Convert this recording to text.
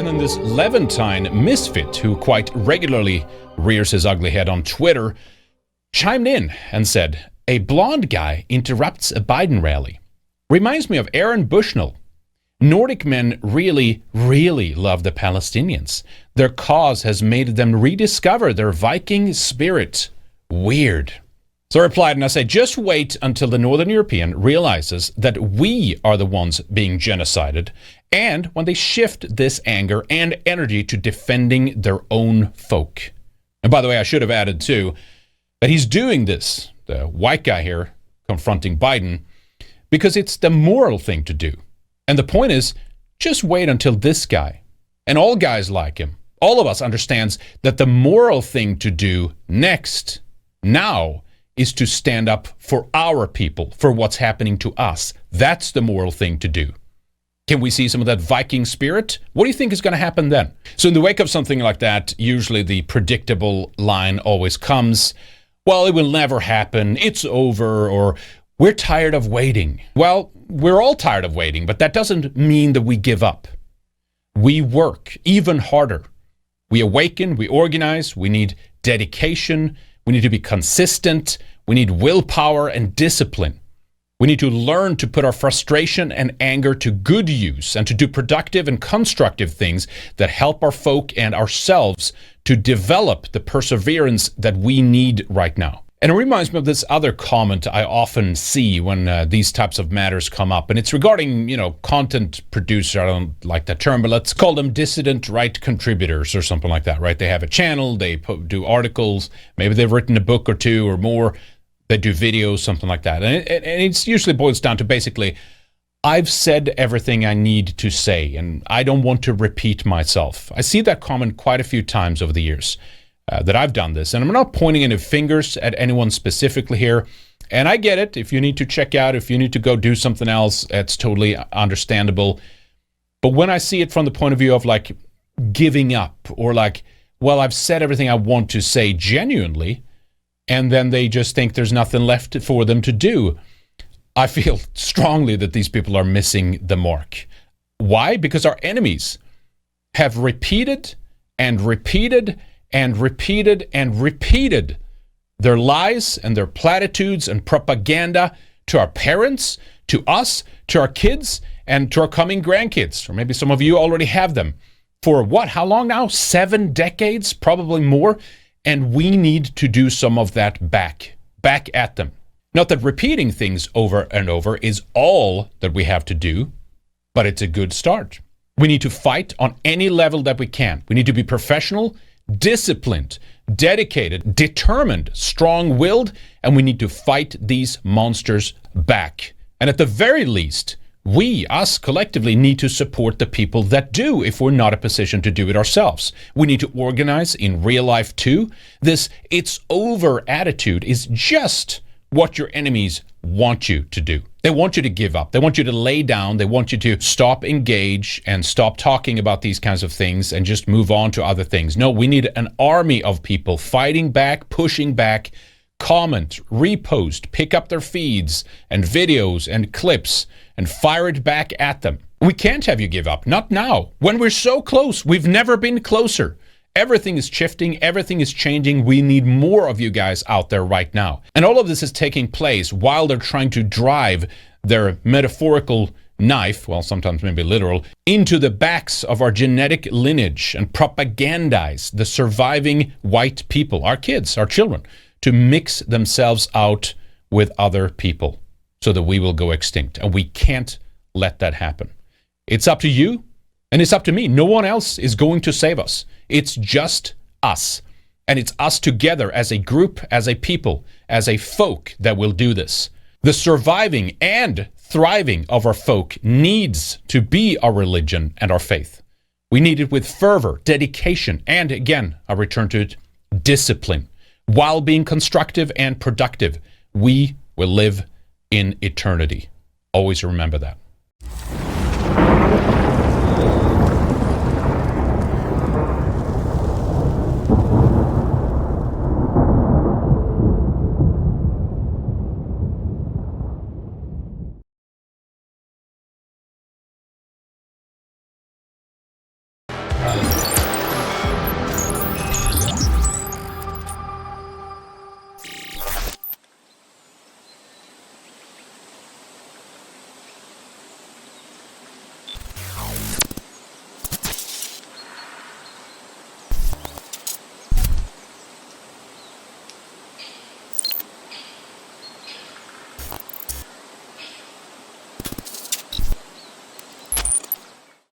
And then this Levantine misfit, who quite regularly rears his ugly head on Twitter, chimed in and said, "A blonde guy interrupts a Biden rally. Reminds me of Aaron Bushnell. Nordic men really, really love the Palestinians. Their cause has made them rediscover their Viking spirit. Weird." So I replied and I said, just wait until the Northern European realizes that we are the ones being genocided, and when they shift this anger and energy to defending their own folk. And by the way, I should have added too, that he's doing this, the white guy here confronting Biden, because it's the moral thing to do. And the point is, just wait until this guy, and all guys like him, all of us understands that the moral thing to do next, now, is to stand up for our people, for what's happening to us. That's the moral thing to do. Can we see some of that Viking spirit? What do you think is going to happen then? So in the wake of something like that, usually the predictable line always comes, well, it will never happen, it's over, or we're tired of waiting. Well, we're all tired of waiting, but that doesn't mean that we give up. We work even harder. We awaken, we organize, we need dedication, we need to be consistent, we need willpower and discipline. We need to learn to put our frustration and anger to good use and to do productive and constructive things that help our folk and ourselves to develop the perseverance that we need right now. And it reminds me of this other comment I often see when these types of matters come up. And it's regarding, content producer. I don't like that term, but let's call them dissident right contributors or something like that, right? They have a channel, they do articles, maybe they've written a book or two or more, they do videos, something like that. And it usually boils down to basically, I've said everything I need to say, and I don't want to repeat myself. I see that comment quite a few times over the years. That I've done this, and I'm not pointing any fingers at anyone specifically here, and I get it. If you need to check out, if you need to go do something else, it's totally understandable. But when I see it from the point of view of like giving up, or like, well, I've said everything I want to say genuinely, and then they just think there's nothing left for them to do, I feel strongly that these people are missing the mark. Why? Because our enemies have repeated and repeated and repeated and repeated their lies and their platitudes and propaganda to our parents, to us, to our kids, and to our coming grandkids. Or maybe some of you already have them. For what? How long now? 7 decades? Probably more. And we need to do some of that back at them. Not that repeating things over and over is all that we have to do, but it's a good start. We need to fight on any level that we can. We need to be professional, disciplined, dedicated, determined, strong-willed, and we need to fight these monsters back. And at the very least, we, us collectively, need to support the people that do if we're not in a position to do it ourselves. We need to organize in real life too. This "it's over" attitude is just what your enemies want you to do. They want you to give up. They want you to lay down. They want you to stop engage and stop talking about these kinds of things and just move on to other things. No, we need an army of people fighting back, pushing back, comment, repost, pick up their feeds and videos and clips and fire it back at them. We can't have you give up. Not now. When we're so close, we've never been closer. Everything is shifting. Everything is changing. We need more of you guys out there right now. And all of this is taking place while they're trying to drive their metaphorical knife, well, sometimes maybe literal, into the backs of our genetic lineage and propagandize the surviving white people, our kids, our children, to mix themselves out with other people so that we will go extinct. And we can't let that happen. It's up to you. And it's up to me. No one else is going to save us. It's just us. And it's us together as a group, as a people, as a folk that will do this. The surviving and thriving of our folk needs to be our religion and our faith. We need it with fervor, dedication, and again, I return to it, discipline. While being constructive and productive, we will live in eternity. Always remember that.